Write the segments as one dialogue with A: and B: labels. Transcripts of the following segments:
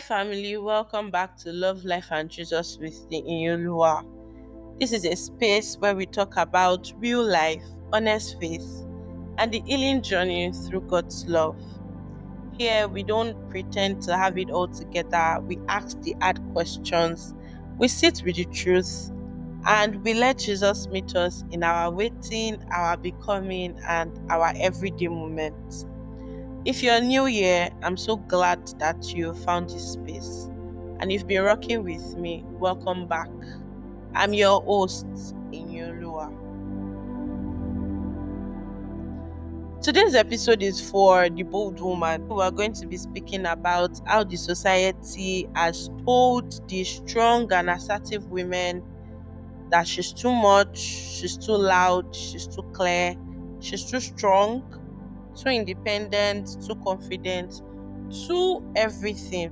A: family. Welcome back to Love, Life, and Jesus with the Iyinoluwa. This is a space where we talk about real life, honest faith, and the healing journey through God's love. Here, we don't pretend to have it all together. We ask the hard questions, we sit with the truth, and we let Jesus meet us in our waiting, our becoming, and our everyday moments. If you're new here, I'm so glad that you found this space. And you've been rocking with me, welcome back. I'm your host, Iyinoluwa. Today's episode is for the bold woman. We're going to be speaking about how the society has told the strong and assertive women that she's too much, she's too loud, she's too clear, she's too strong, too independent, too confident, too everything.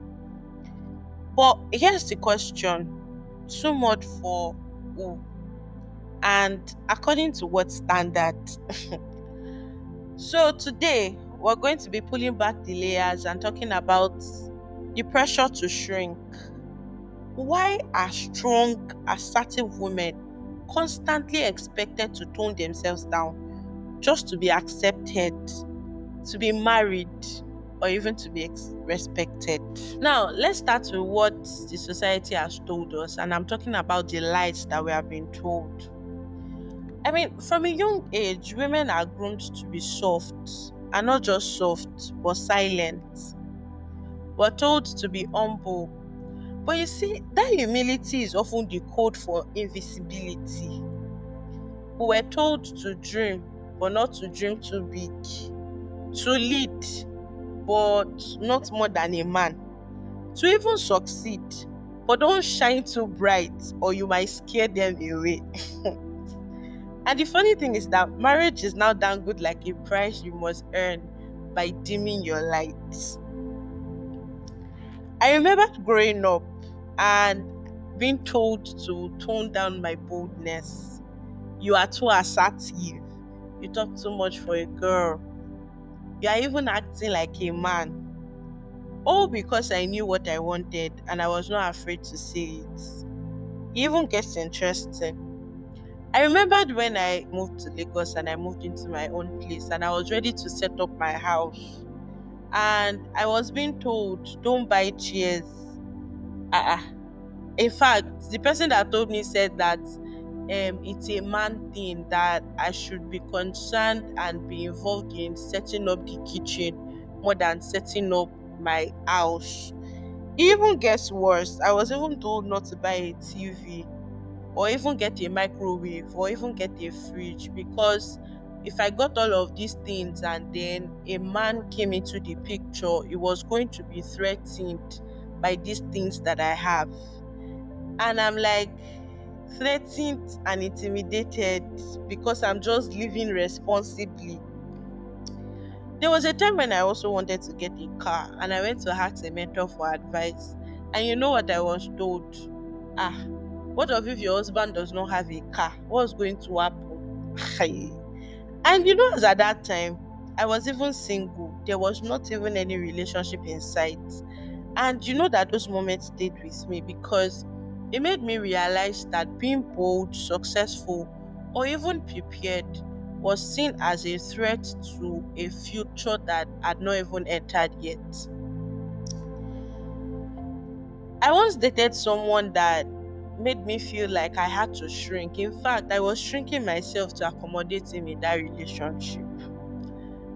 A: But here's the question, too much for who? And according to what standard? So today, we're going to be pulling back the layers and talking about the pressure to shrink. Why are strong, assertive women constantly expected to tone themselves down just to be accepted, to be married, or even to be respected? Now, let's start with what the society has told us, and I'm talking about the lies that we have been told. From a young age, women are groomed to be soft, and not just soft, but silent. We're told to be humble. But you see, that humility is often the code for invisibility. We were told to dream, but not to dream too big, to lead, but not more than a man, to even succeed, but don't shine too bright or you might scare them away. And the funny thing is that marriage is now dangled like a price you must earn by dimming your lights. I remember growing up and being told to tone down my boldness. You are too assertive. You talk too much for a girl. You are even acting like a man. All because I knew what I wanted and I was not afraid to say it. It even gets interesting. I remembered when I moved to Lagos and I moved into my own place and I was ready to set up my house. And I was being told, don't buy chairs. Uh-uh. In fact, the person that told me said that it's a man thing that I should be concerned and be involved in setting up the kitchen more than setting up my house. It even gets worse. I was even told not to buy a TV or even get a microwave or even get a fridge because if I got all of these things and then a man came into the picture, it was going to be threatened by these things that I have. And I'm like, threatened and intimidated because I'm just living responsibly. There was a time when I also wanted to get a car and I went to ask a mentor for advice. And you know what I was told? Ah, what if your husband does not have a car? What's going to happen? And as at that time, I was even single. There was not even any relationship in sight. And that those moments stayed with me because it made me realize that being bold, successful, or even prepared was seen as a threat to a future that had not even entered yet. I once dated someone that made me feel like I had to shrink. In fact, I was shrinking myself to accommodate him in that relationship.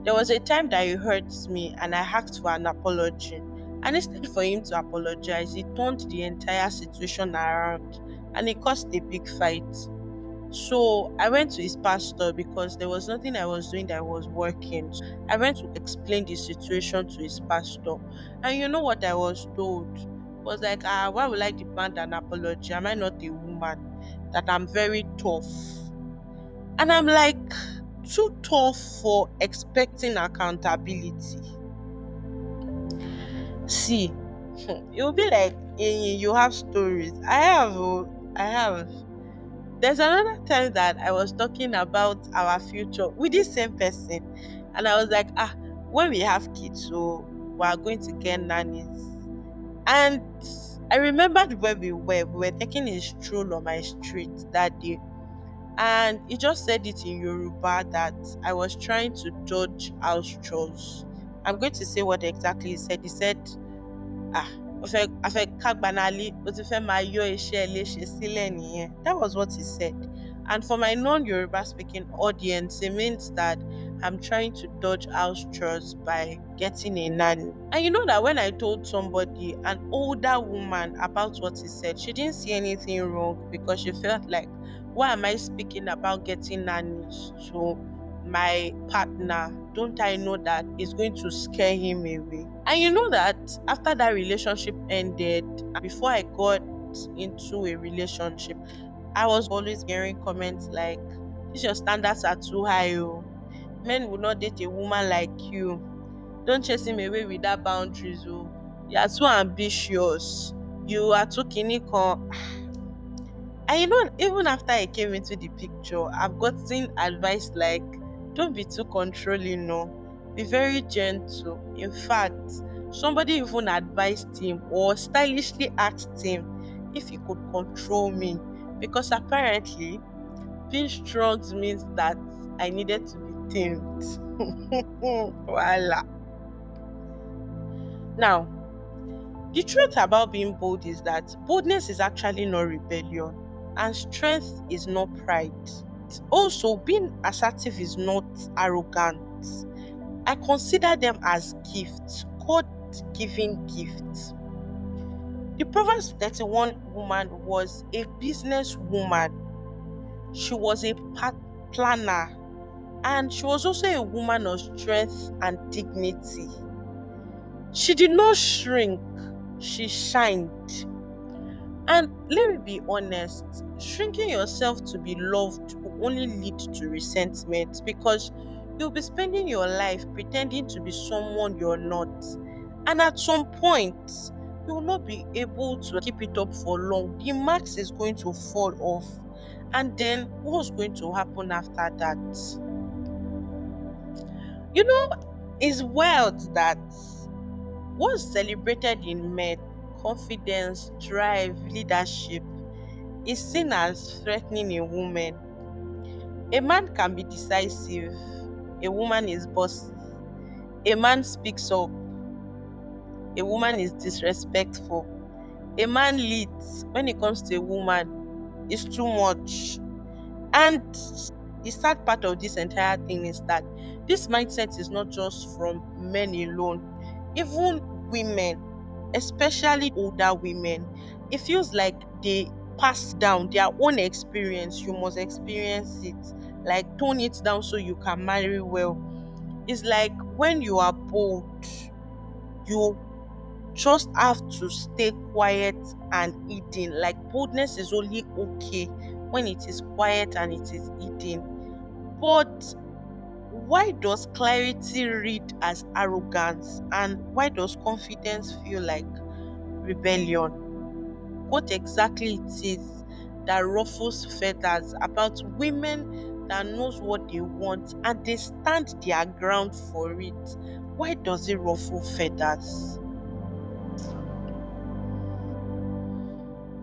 A: There was a time that he hurt me and I asked for an apology. And instead for him to apologize, he turned the entire situation around and it caused a big fight. So I went to his pastor because there was nothing I was doing that was working. I went to explain the situation to his pastor. And you know what I was told? Was like, why would I demand an apology? Am I not a woman? That I'm very tough. And I'm like, too tough for expecting accountability. See, you'll be like, you have stories. I have, oh, I have. There's another time that I was talking about our future with this same person, and I was like, when we have kids, so we are going to get nannies. And I remembered where we were taking a stroll on my street that day, and he just said it in Yoruba that I was trying to dodge house chores. I'm going to say what exactly he said. He said, ah, ó fẹ́ kágbanálé, ó ti fẹ́ máa yọ iṣẹ́ léṣe sílẹ̀ nìyẹn. That was what he said. And for my non-Yoruba speaking audience, it means that I'm trying to dodge house chores by getting a nanny. And you know that when I told somebody, an older woman, about what he said, she didn't see anything wrong because she felt like, why am I speaking about getting nannies to my partner? Don't I know that it's going to scare him away? And you know that after that relationship ended, before I got into a relationship, I was always hearing comments like, "This your standards are too high, oh. Men will not date a woman like you. Don't chase him away with that boundaries, oh. You are too ambitious. You are too kinikon." And you know, even after I came into the picture, I've gotten advice like, don't be too controlling, no. Be very gentle. In fact, somebody even advised him or stylishly asked him if he could control me. Because apparently, being strong means that I needed to be tamed. Voila. Now, the truth about being bold is that boldness is actually not rebellion, and strength is not pride. Also, being assertive is not arrogant. I consider them as gifts, God given gifts. The Proverbs 31 woman was a business woman, she was a planner, and she was also a woman of strength and dignity. She did not shrink, she shined. And let me be honest, shrinking yourself to be loved will only lead to resentment because you'll be spending your life pretending to be someone you're not. And at some point, you will not be able to keep it up for long. The max is going to fall off. And then what's going to happen after that? You know, it's wild that what's celebrated in men, confidence, drive, leadership, is seen as threatening a woman. A man can be decisive, a woman is bossy. A man speaks up, a woman is disrespectful. A man leads, when it comes to a woman, is too much. And the sad part of this entire thing is that this mindset is not just from men alone, even women, especially older women. It feels like they pass down their own experience. You must experience it, like tone it down so you can marry well. It's like when you are bold, you just have to stay quiet and eating. Like boldness is only okay when it is quiet and it is eating. But why does clarity read as arrogance, and why does confidence feel like rebellion? What exactly it is that ruffles feathers about women that knows what they want and they stand their ground for it? Why does it ruffle feathers?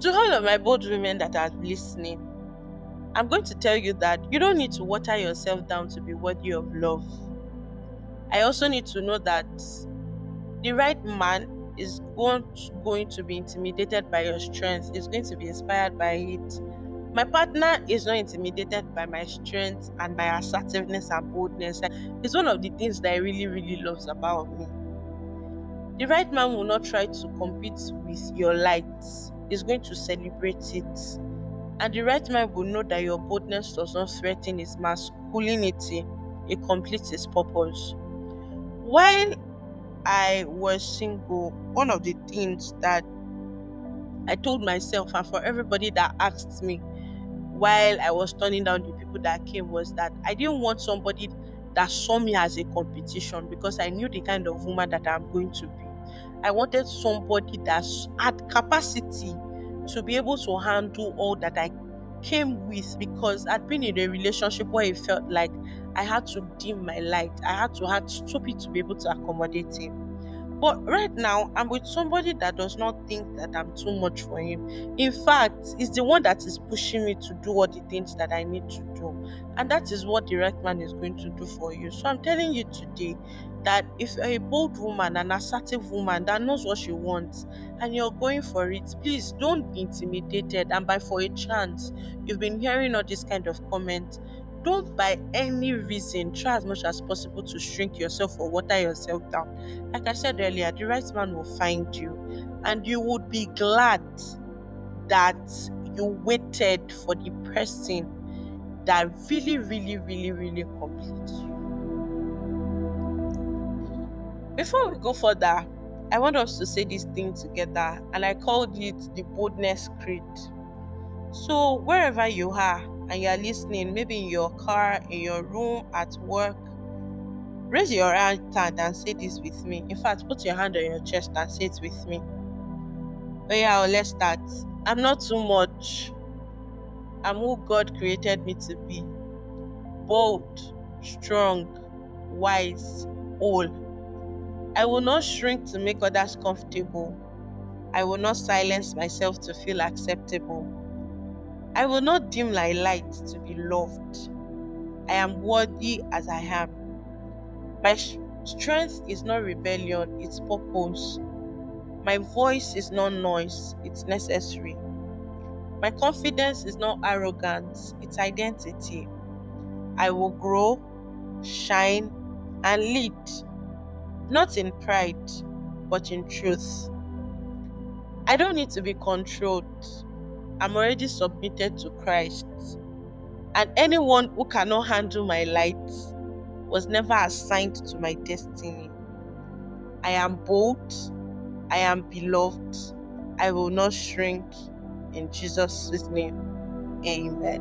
A: To all of my bold women that are listening, I'm going to tell you that you don't need to water yourself down to be worthy of love. I also need to know that the right man is going to be intimidated by your strength, is going to be inspired by it. My partner is not intimidated by my strength and my assertiveness and boldness. It's one of the things that I really, really loves about me. The right man will not try to compete with your lights. He's going to celebrate it. And the right man will know that your boldness does not threaten his masculinity, it completes his purpose. While I was single, one of the things that I told myself, and for everybody that asked me while I was turning down the people that came, was that I didn't want somebody that saw me as a competition because I knew the kind of woman that I'm going to be. I wanted somebody that had capacity to be able to handle all that I came with, because I'd been in a relationship where it felt like I had to dim my light. I had to have stupid to be able to accommodate him. But right now, I'm with somebody that does not think that I'm too much for him. In fact, it's the one that is pushing me to do all the things that I need to do. And that is what the right man is going to do for you. So I'm telling you today that if you're a bold woman, an assertive woman that knows what she wants, and you're going for it, please don't be intimidated. And by for a chance, you've been hearing all this kind of comments. Don't by any reason try as much as possible to shrink yourself or water yourself down. Like I said earlier, the right man will find you, and you would be glad that you waited for the person that really, really, really, really completes you. Before we go further, I want us to say this thing together, and I called it the boldness creed. So, wherever you are and you are listening, maybe in your car, in your room, at work, raise your right hand and say this with me. In fact, put your hand on your chest and say it with me. Oh yeah, let's start. I'm not too much. I'm who God created me to be. Bold, strong, wise, whole. I will not shrink to make others comfortable. I will not silence myself to feel acceptable. I will not dim my light to be loved. I am worthy as I am. My strength is not rebellion, it's purpose. My voice is not noise, it's necessary. My confidence is not arrogance, it's identity. I will grow, shine, and lead, not in pride, but in truth. I don't need to be controlled. I'm already submitted to Christ. And anyone who cannot handle my light was never assigned to my destiny. I am bold, I am beloved, I will not shrink. In Jesus' name, amen.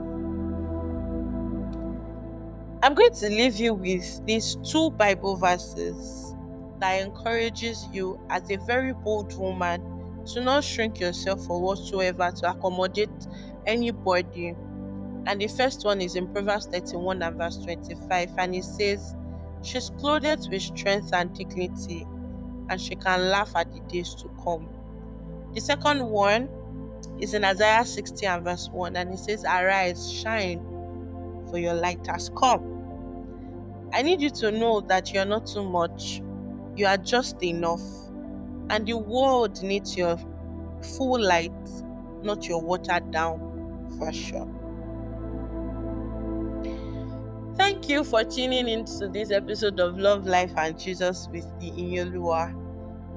A: I'm going to leave you with these two Bible verses that encourages you as a very bold woman to not shrink yourself for whatsoever to accommodate anybody. And the first one is in Proverbs 31 and verse 25, and it says, "She's clothed with strength and dignity, and she can laugh at the days to come." The second one is in Isaiah 60 and verse 1, and it says, "Arise, shine, for your light has come." I need you to know that you're not too much. You are just enough. And the world needs your full light, not your watered down version. Thank you for tuning into this episode of Love, Life, and Jesus with the Iyinoluwa.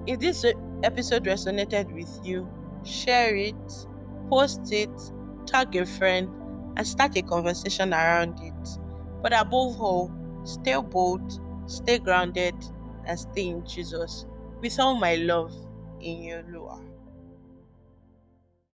A: If this episode resonated with you, share it, post it, tag a friend, and start a conversation around it. But above all, stay bold, stay grounded, and stay in Jesus. With all my love, Iyinoluwa.